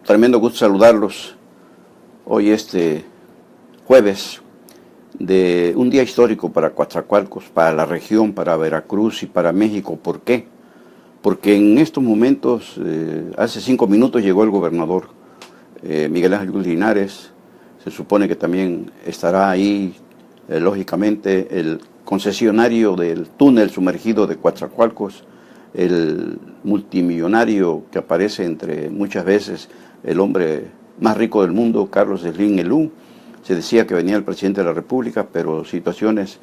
tremendo gusto saludarlos hoy jueves de un día histórico para Coatzacoalcos, para la región, para Veracruz y para México. ¿Por qué? Porque en estos momentos, hace 5 minutos llegó el gobernador Miguel Ángel Linares. Se supone que también estará ahí, lógicamente, el concesionario del túnel sumergido de Coatzacoalcos, el multimillonario que aparece entre muchas veces el hombre más rico del mundo, Carlos Slim Helú. Se decía que venía el presidente de la República, pero situaciones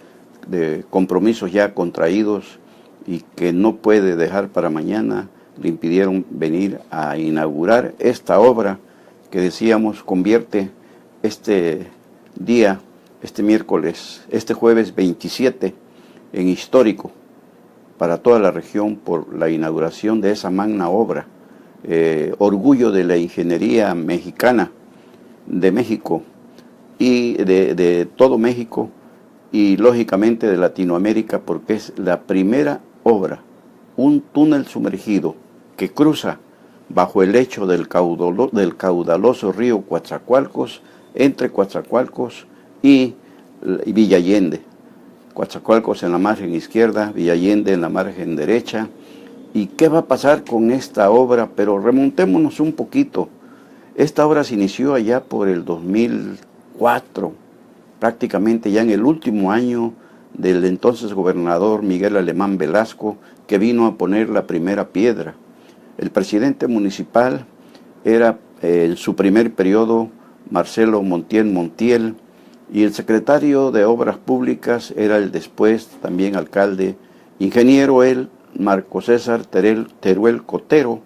de compromisos ya contraídos y que no puede dejar para mañana, le impidieron venir a inaugurar esta obra que decíamos convierte este día, este miércoles, este jueves 27, en histórico para toda la región por la inauguración de esa magna obra, orgullo de la ingeniería mexicana, de México y de todo México y lógicamente de Latinoamérica, porque es la primera obra, un túnel sumergido que cruza bajo el lecho del caudaloso río Coatzacoalcos, entre Coatzacoalcos y Villa Allende. Coatzacoalcos en la margen izquierda, Villa Allende en la margen derecha. ¿Y qué va a pasar con esta obra? Pero remontémonos un poquito. Esta obra se inició allá por el 2004, prácticamente ya en el último año del entonces gobernador Miguel Alemán Velasco, que vino a poner la primera piedra. El presidente municipal era en su primer periodo Marcelo Montiel, y el secretario de Obras Públicas era el después también alcalde, ingeniero Marco César Teruel Cotero,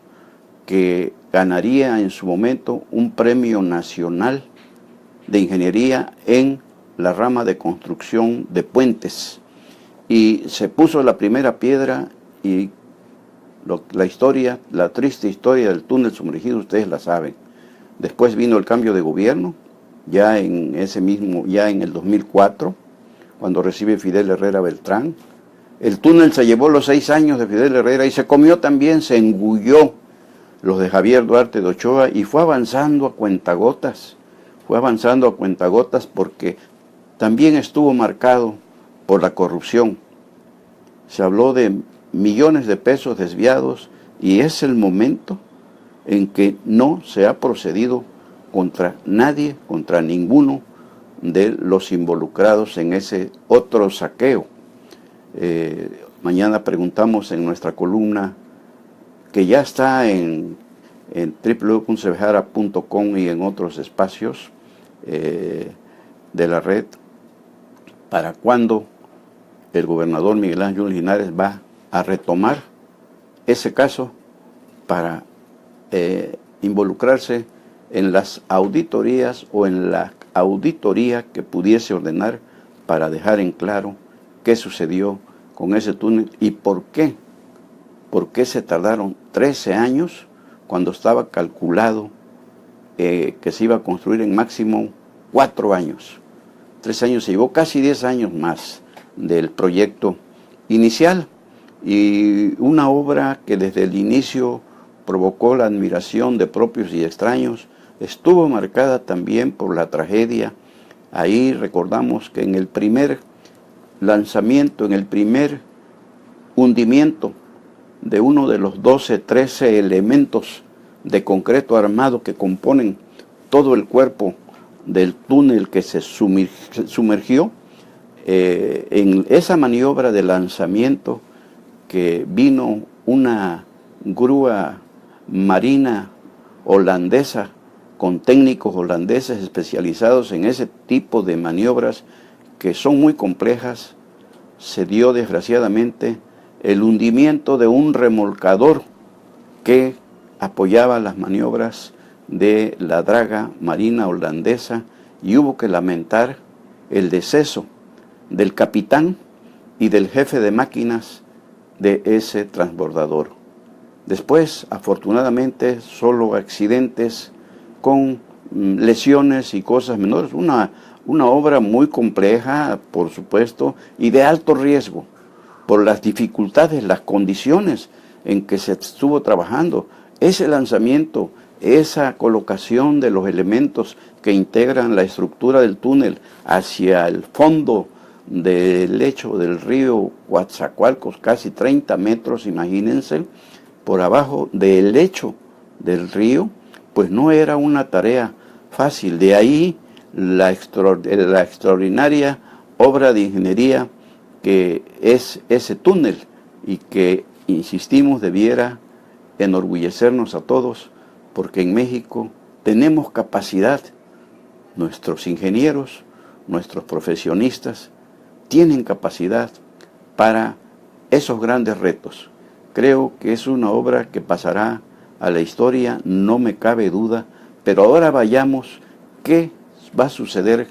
que ganaría en su momento un premio nacional de ingeniería en la rama de construcción de puentes. Y se puso la primera piedra y la historia, la triste historia del túnel sumergido, ustedes la saben. Después vino el cambio de gobierno, ya en el 2004, cuando recibe Fidel Herrera Beltrán. El túnel se llevó los 6 años de Fidel Herrera y se comió también, se engulló los de Javier Duarte de Ochoa y fue avanzando a cuentagotas. Fue avanzando a cuentagotas porque también estuvo marcado por la corrupción. Se habló de millones de pesos desviados y es el momento en que no se ha procedido contra nadie, contra ninguno de los involucrados en ese otro saqueo. Mañana preguntamos en nuestra columna, que ya está en www.cebejara.com y en otros espacios de la red, para cuándo el gobernador Miguel Ángel Linares va a retomar ese caso para involucrarse en las auditorías o en la auditoría que pudiese ordenar para dejar en claro qué sucedió con ese túnel y por qué se tardaron 13 años cuando estaba calculado que se iba a construir en máximo 4 años. 13 años, se llevó casi 10 años más del proyecto inicial, y una obra que desde el inicio provocó la admiración de propios y extraños, estuvo marcada también por la tragedia. Ahí recordamos que en el primer lanzamiento, en el primer hundimiento de uno de los 13 elementos de concreto armado que componen todo el cuerpo del túnel que se sumergió, en esa maniobra de lanzamiento, que vino una grúa marina holandesa con técnicos holandeses especializados en ese tipo de maniobras que son muy complejas, se dio desgraciadamente el hundimiento de un remolcador que apoyaba las maniobras de la draga marina holandesa, y hubo que lamentar el deceso del capitán y del jefe de máquinas de ese transbordador. Después, afortunadamente, solo accidentes con lesiones y cosas menores. Una obra muy compleja, por supuesto, y de alto riesgo, por las dificultades, las condiciones en que se estuvo trabajando. Ese lanzamiento esa colocación de los elementos que integran la estructura del túnel hacia el fondo del lecho del río Coatzacoalcos, casi 30 metros, imagínense, por abajo del lecho del río, pues no era una tarea fácil. De ahí la extraordinaria obra de ingeniería que es ese túnel y que, insistimos, debiera enorgullecernos a todos, porque en México tenemos capacidad, nuestros ingenieros, nuestros profesionistas tienen capacidad para esos grandes retos. Creo que es una obra que pasará a la historia, no me cabe duda, pero ahora vayamos, ¿qué va a suceder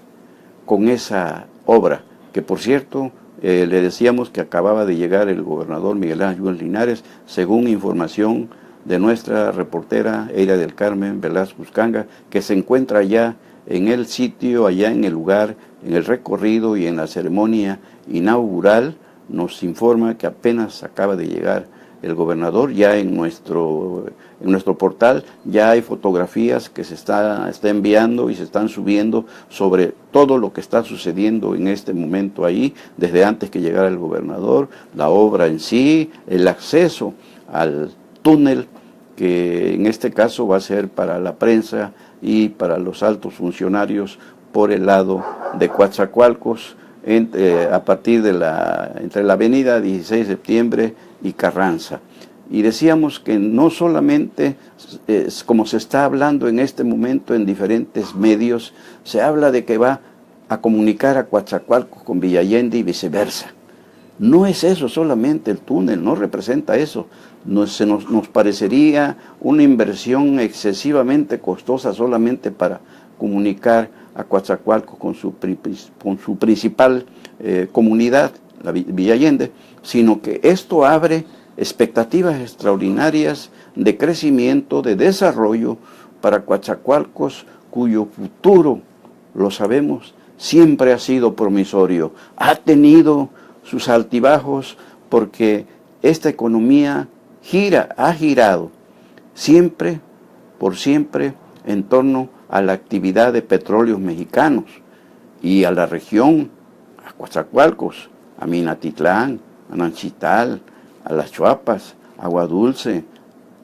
con esa obra? Que por cierto, le decíamos que acababa de llegar el gobernador Miguel Ángel Linares, según información de nuestra reportera Eira del Carmen Velasco Uscanga, que se encuentra ya en el sitio, allá en el lugar, en el recorrido y en la ceremonia inaugural. Nos informa que apenas acaba de llegar el gobernador. Ya en nuestro portal ya hay fotografías que se está enviando y se están subiendo sobre todo lo que está sucediendo en este momento ahí, desde antes que llegara el gobernador, la obra en sí, el acceso al túnel, que en este caso va a ser para la prensa y para los altos funcionarios por el lado de Coatzacoalcos, a partir de entre la avenida 16 de septiembre y Carranza. Y decíamos que no solamente, como se está hablando en este momento en diferentes medios, se habla de que va a comunicar a Coatzacoalcos con Villa Allende y viceversa. No es eso solamente el túnel, no representa eso. Nos parecería una inversión excesivamente costosa solamente para comunicar a Coatzacoalcos con su principal comunidad, la Villa Allende, sino que esto abre expectativas extraordinarias de crecimiento, de desarrollo para Coatzacoalcos, cuyo futuro, lo sabemos, siempre ha sido promisorio. Ha tenido sus altibajos porque esta economía ha girado siempre, por siempre, en torno a la actividad de petróleos mexicanos y a la región, a Coatzacoalcos, a Minatitlán, a Nanchital, a Las Chuapas, Agua Dulce,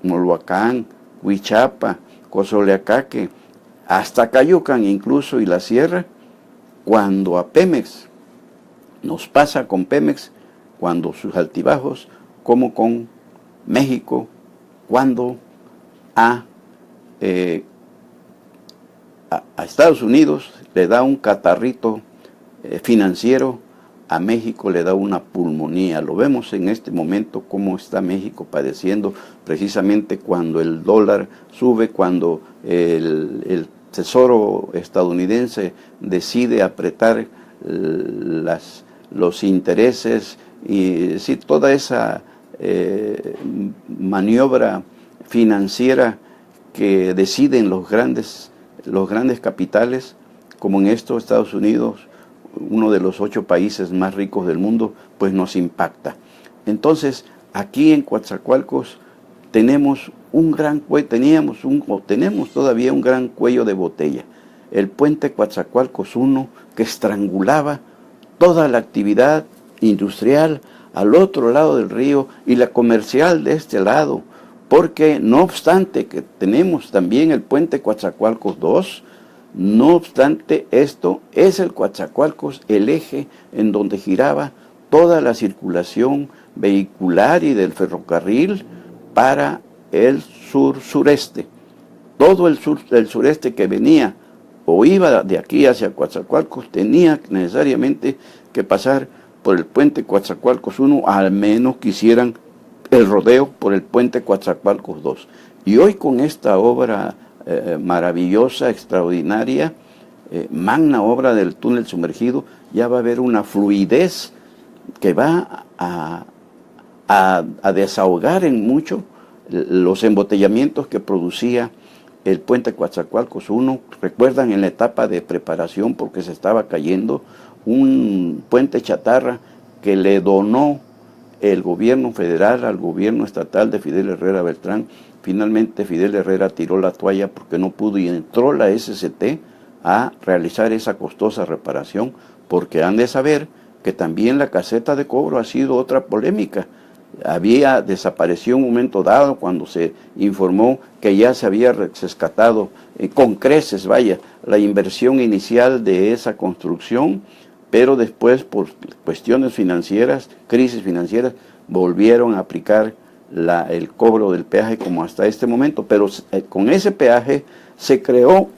Moloacán, Huichapa, Cozoleacaque, hasta Cayucan incluso y la sierra, cuando a Pemex, nos pasa con Pemex, cuando sus altibajos, como con México, cuando a Estados Unidos le da un catarrito financiero, a México le da una pulmonía. Lo vemos en este momento cómo está México padeciendo, precisamente cuando el dólar sube, cuando el Tesoro estadounidense decide apretar los intereses y sí, toda esa maniobra financiera que deciden los grandes capitales, como en esto Estados Unidos, uno de los 8 países más ricos del mundo, pues nos impacta. Entonces, aquí en Coatzacoalcos tenemos tenemos todavía un gran cuello de botella. El puente Coatzacoalcos 1, que estrangulaba toda la actividad industrial al otro lado del río y la comercial de este lado, porque no obstante que tenemos también el puente Coatzacoalcos 2, no obstante esto, es el Coatzacoalcos el eje en donde giraba toda la circulación vehicular y del ferrocarril para el sureste. Todo el sureste que venía o iba de aquí hacia Coatzacoalcos tenía necesariamente que pasar por el puente Coatzacoalcos 1, al menos que hicieran el rodeo por el puente Coatzacoalcos 2. Y hoy con esta obra maravillosa, extraordinaria, magna obra del túnel sumergido, ya va a haber una fluidez que va a desahogar en mucho los embotellamientos que producía el puente Coatzacoalcos 1. Recuerdan en la etapa de preparación, porque se estaba cayendo, un puente chatarra que le donó el gobierno federal al gobierno estatal de Fidel Herrera Beltrán, finalmente Fidel Herrera tiró la toalla porque no pudo y entró la SCT a realizar esa costosa reparación, porque han de saber que también la caseta de cobro ha sido otra polémica. Desapareció en un momento dado cuando se informó que ya se había rescatado con creces, vaya, la inversión inicial de esa construcción, pero después por cuestiones financieras, crisis financieras, volvieron a aplicar el cobro del peaje como hasta este momento, pero con ese peaje se creó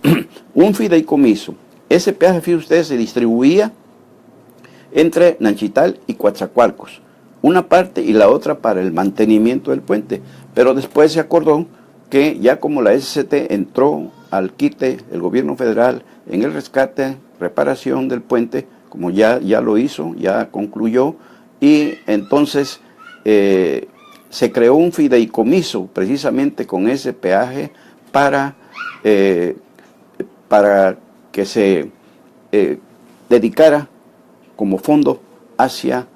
un fideicomiso. Ese peaje, fíjense ustedes, se distribuía entre Nanchital y Coatzacoalcos, una parte y la otra para el mantenimiento del puente, pero después se acordó que ya como la SCT entró al quite, el gobierno federal, en el rescate, reparación del puente, como ya lo hizo, ya concluyó, y entonces se creó un fideicomiso precisamente con ese peaje para que se dedicara como fondo hacia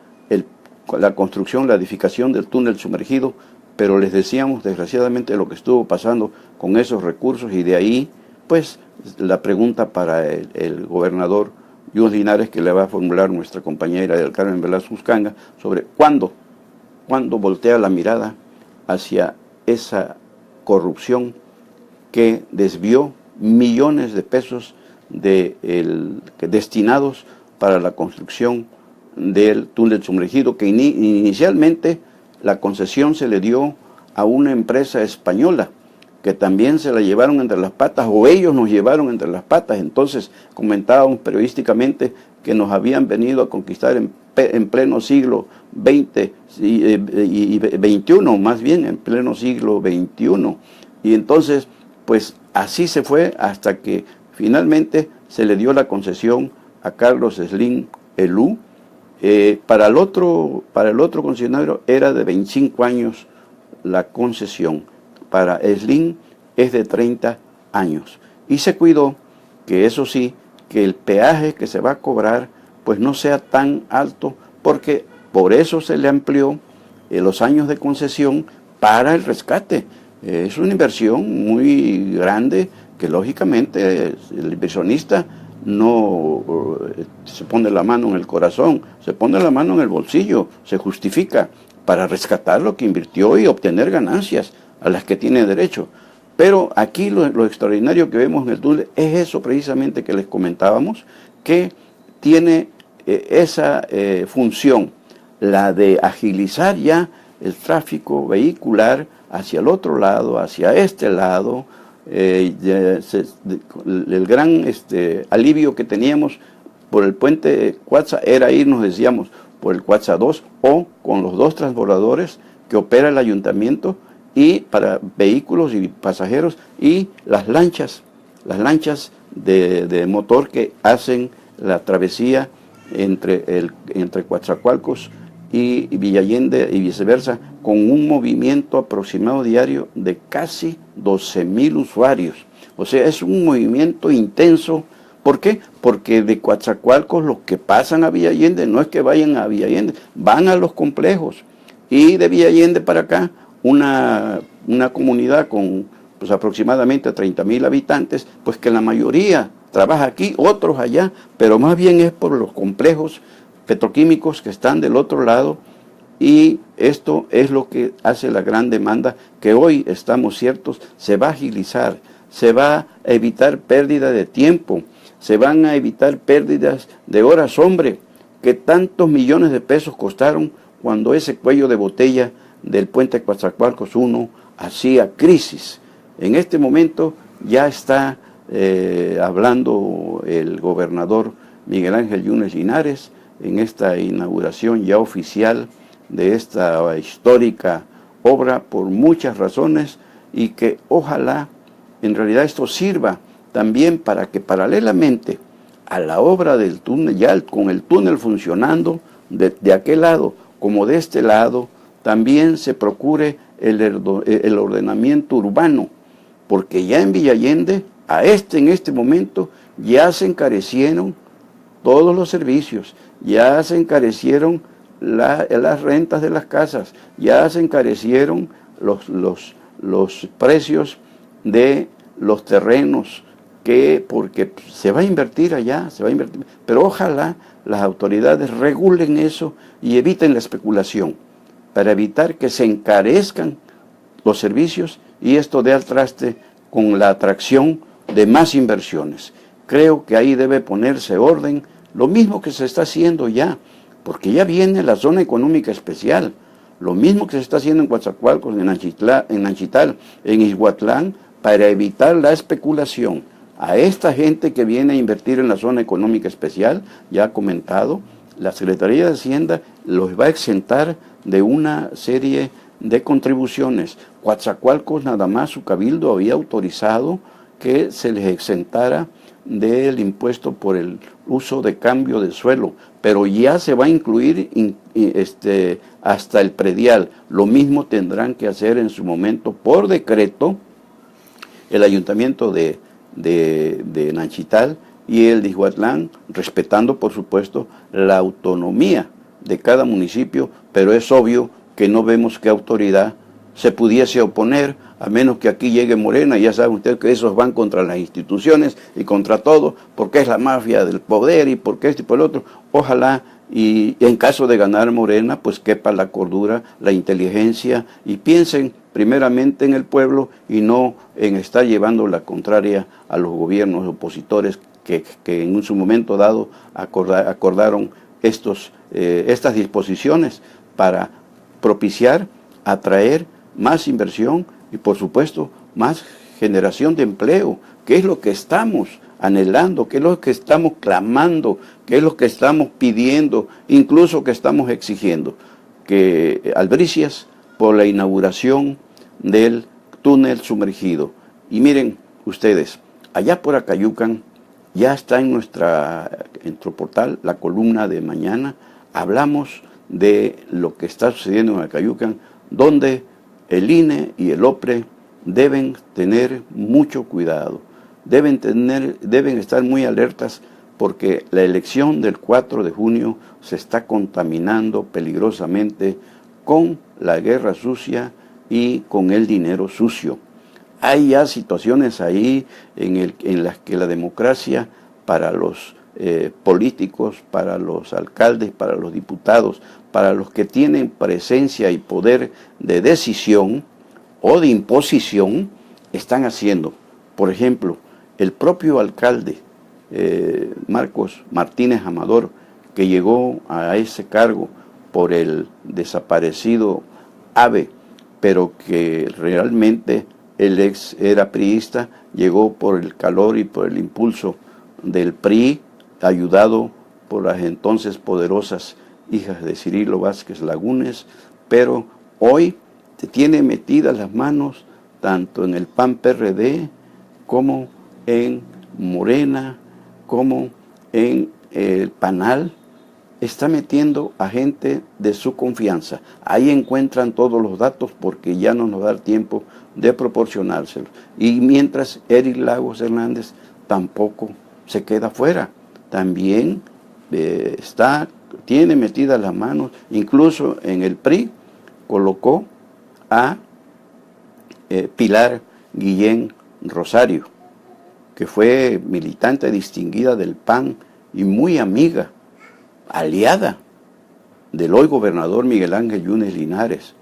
la construcción, la edificación del túnel sumergido, pero les decíamos desgraciadamente lo que estuvo pasando con esos recursos, y de ahí pues la pregunta para el gobernador Yunes Linares, que le va a formular nuestra compañera del Carmen Velasco Uscanga, sobre cuándo voltea la mirada hacia esa corrupción que desvió millones de pesos destinados para la construcción del túnel sumergido, que inicialmente la concesión se le dio a una empresa española, que también se la llevaron entre las patas, o ellos nos llevaron entre las patas. Entonces comentábamos periodísticamente que nos habían venido a conquistar en pleno siglo XX y XXI, más bien en pleno siglo XXI. Y entonces, pues así se fue hasta que finalmente se le dio la concesión a Carlos Slim Elú. Para el otro concesionario era de 25 años la concesión. Para Slim es de 30 años. Y se cuidó que, eso sí, que el peaje que se va a cobrar pues no sea tan alto, porque por eso se le amplió los años de concesión para el rescate. Es una inversión muy grande que lógicamente el inversionista no se pone la mano en el corazón, se pone la mano en el bolsillo, se justifica para rescatar lo que invirtió y obtener ganancias a las que tiene derecho. Pero aquí lo extraordinario que vemos en el túnel es eso precisamente que les comentábamos, que tiene esa función, la de agilizar ya el tráfico vehicular hacia el otro lado, hacia este lado. El gran alivio que teníamos por el puente Cuatza era irnos, decíamos, por el Cuatza 2 o con los dos transbordadores que opera el ayuntamiento, y para vehículos y pasajeros, y las lanchas de motor que hacen la travesía entre Coatzacoalcos y Villa Allende y viceversa, con un movimiento aproximado diario de casi 12,000 usuarios. O sea, es un movimiento intenso. ¿Por qué? Porque de Coatzacoalcos los que pasan a Villa Allende no es que vayan a Villa Allende, van a los complejos. Y de Villa Allende para acá, una comunidad con pues aproximadamente 30,000 habitantes, pues que la mayoría trabaja aquí, otros allá, pero más bien es por los complejos petroquímicos que están del otro lado, y esto es lo que hace la gran demanda, que hoy estamos ciertos, se va a agilizar, se va a evitar pérdida de tiempo, se van a evitar pérdidas de horas, hombre, que tantos millones de pesos costaron cuando ese cuello de botella del puente Coatzacoalcos 1 hacía crisis. En este momento ya está hablando el gobernador Miguel Ángel Yunes Linares en esta inauguración ya oficial de esta histórica obra, por muchas razones, y que ojalá en realidad esto sirva también para que paralelamente a la obra del túnel, ya con el túnel funcionando de aquel lado como de este lado, también se procure el ordenamiento urbano, porque ya en Villa Allende, en este momento, ya se encarecieron todos los servicios, ya se encarecieron las rentas de las casas, ya se encarecieron los precios de los terrenos, porque se va a invertir allá, se va a invertir, pero ojalá las autoridades regulen eso y eviten la especulación, para evitar que se encarezcan los servicios y esto dé al traste con la atracción de más inversiones. Creo que ahí debe ponerse orden, lo mismo que se está haciendo ya, porque ya viene la zona económica especial, lo mismo que se está haciendo en Coatzacoalcos, en Nanchital, en Ixhuatlán, para evitar la especulación. A esta gente que viene a invertir en la zona económica especial, ya ha comentado, la Secretaría de Hacienda los va a exentar de una serie de contribuciones. Coatzacoalcos nada más su cabildo había autorizado que se les exentara del impuesto por el uso de cambio de suelo, pero ya se va a incluir hasta el predial. Lo mismo tendrán que hacer en su momento por decreto el ayuntamiento de Nanchital y el de Ixhuatlán, respetando por supuesto la autonomía de cada municipio, pero es obvio que no vemos qué autoridad se pudiese oponer, a menos que aquí llegue Morena. Ya saben ustedes que esos van contra las instituciones y contra todo, porque es la mafia del poder y porque esto y por el otro. Ojalá y en caso de ganar Morena, pues quepa la cordura, la inteligencia y piensen primeramente en el pueblo y no en estar llevando la contraria a los gobiernos opositores que en su momento dado acordaron estas disposiciones para propiciar, atraer más inversión y por supuesto más generación de empleo, que es lo que estamos anhelando, que es lo que estamos clamando, que es lo que estamos pidiendo, incluso que estamos exigiendo, que albricias por la inauguración del túnel sumergido. Y miren ustedes, allá por Acayucan ya está en nuestro portal, la columna de mañana, hablamos de lo que está sucediendo en Acayucan, donde el INE y el OPRE deben tener mucho cuidado, deben estar muy alertas porque la elección del 4 de junio se está contaminando peligrosamente con la guerra sucia y con el dinero sucio. Hay ya situaciones ahí en las que la democracia para los políticos, para los alcaldes, para los diputados, para los que tienen presencia y poder de decisión o de imposición, están haciendo. Por ejemplo, el propio alcalde, Marcos Martínez Amador, que llegó a ese cargo por el desaparecido AVE, pero que realmente el ex era priista, llegó por el calor y por el impulso del PRI, ayudado por las entonces poderosas hijas de Cirilo Vázquez Lagunes, pero hoy se tiene metidas las manos tanto en el PAN-PRD como en Morena, como en el PANAL, está metiendo a gente de su confianza. Ahí encuentran todos los datos porque ya no nos da tiempo de proporcionárselos. Y mientras Eric Lagos Hernández tampoco se queda fuera, también tiene metidas las manos, incluso en el PRI colocó a Pilar Guillén Rosario, que fue militante distinguida del PAN y muy amiga, aliada del hoy gobernador Miguel Ángel Yunes Linares.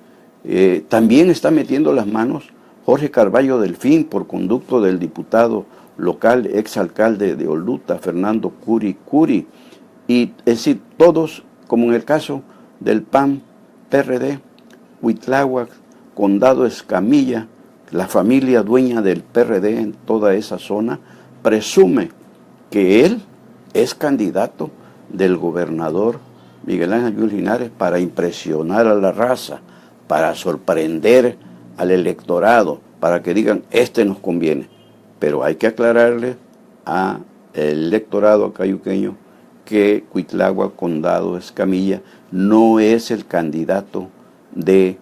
También está metiendo las manos Jorge Carballo Delfín por conducto del diputado local, exalcalde de Oluta, Fernando Curi. Y es decir, todos, como en el caso del PAN-PRD, Cuitláhuac, Condado Escamilla, la familia dueña del PRD en toda esa zona, presume que él es candidato del gobernador Miguel Ángel Yunes Linares para impresionar a la raza, para sorprender al electorado, para que digan, este nos conviene. Pero hay que aclararle al electorado acayuqueño que Cuitláhuac, Condado Escamilla, no es el candidato de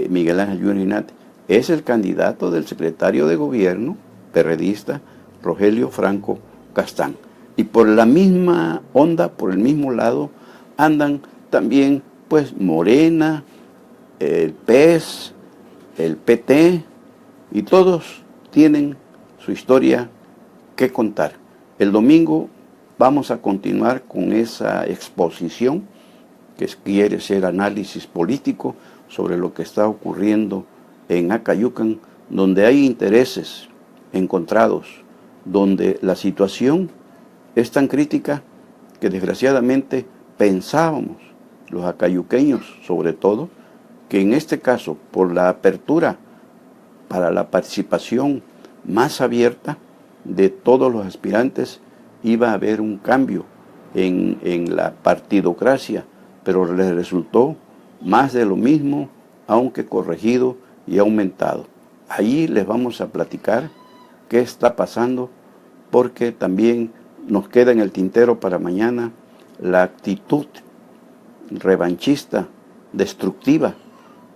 Miguel Ángel Yunes Linares, es el candidato del secretario de gobierno perredista Rogelio Franco Castán. Y por la misma onda, por el mismo lado, andan también pues Morena, el PES el PT, y todos tienen su historia que contar. El domingo vamos a continuar con esa exposición que quiere ser análisis político sobre lo que está ocurriendo en Acayucan, donde hay intereses encontrados, donde la situación es tan crítica que desgraciadamente pensábamos, los acayuqueños sobre todo, que en este caso, por la apertura para la participación más abierta de todos los aspirantes, iba a haber un cambio en la partidocracia, pero les resultó más de lo mismo, aunque corregido y aumentado. Allí les vamos a platicar qué está pasando, porque también nos queda en el tintero para mañana la actitud revanchista, destructiva,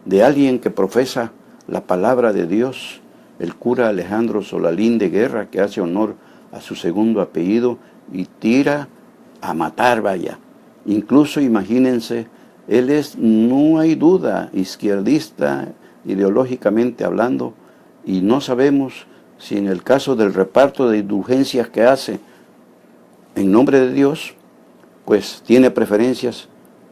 de alguien que profesa la palabra de Dios, el cura Alejandro Solalín de Guerra, que hace honor a su segundo apellido y tira a matar, vaya. Incluso imagínense, él es, no hay duda, izquierdista, ideológicamente hablando, y no sabemos si en el caso del reparto de indulgencias que hace en nombre de Dios, pues tiene preferencias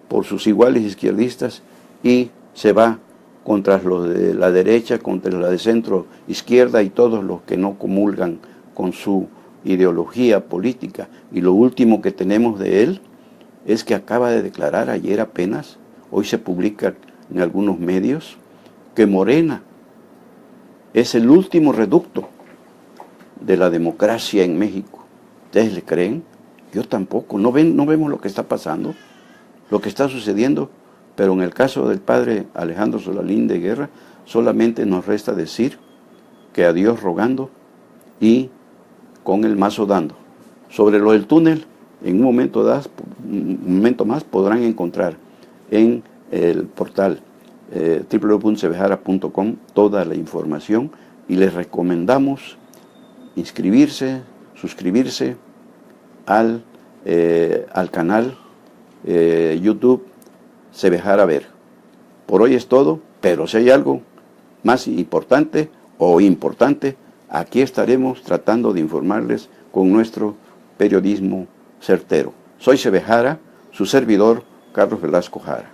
por sus iguales izquierdistas y se va contra los de la derecha, contra la de centro izquierda y todos los que no comulgan con su ideología política. Y lo último que tenemos de él es que acaba de declarar ayer apenas, hoy se publica en algunos medios, que Morena es el último reducto de la democracia en México. ¿Ustedes le creen? Yo tampoco. ¿No vemos lo que está pasando? Lo que está sucediendo. Pero en el caso del padre Alejandro Solalín de Guerra, solamente nos resta decir que a Dios rogando y con el mazo dando. Sobre lo del túnel, en un momento más podrán encontrar en el portal www.cebejara.com toda la información, y les recomendamos inscribirse, suscribirse al canal YouTube Cebejara Ver. Por hoy es todo, pero si hay algo más importante o importante, aquí estaremos tratando de informarles con nuestro periodismo certero. Soy Cebejara, su servidor Carlos Velasco Jara.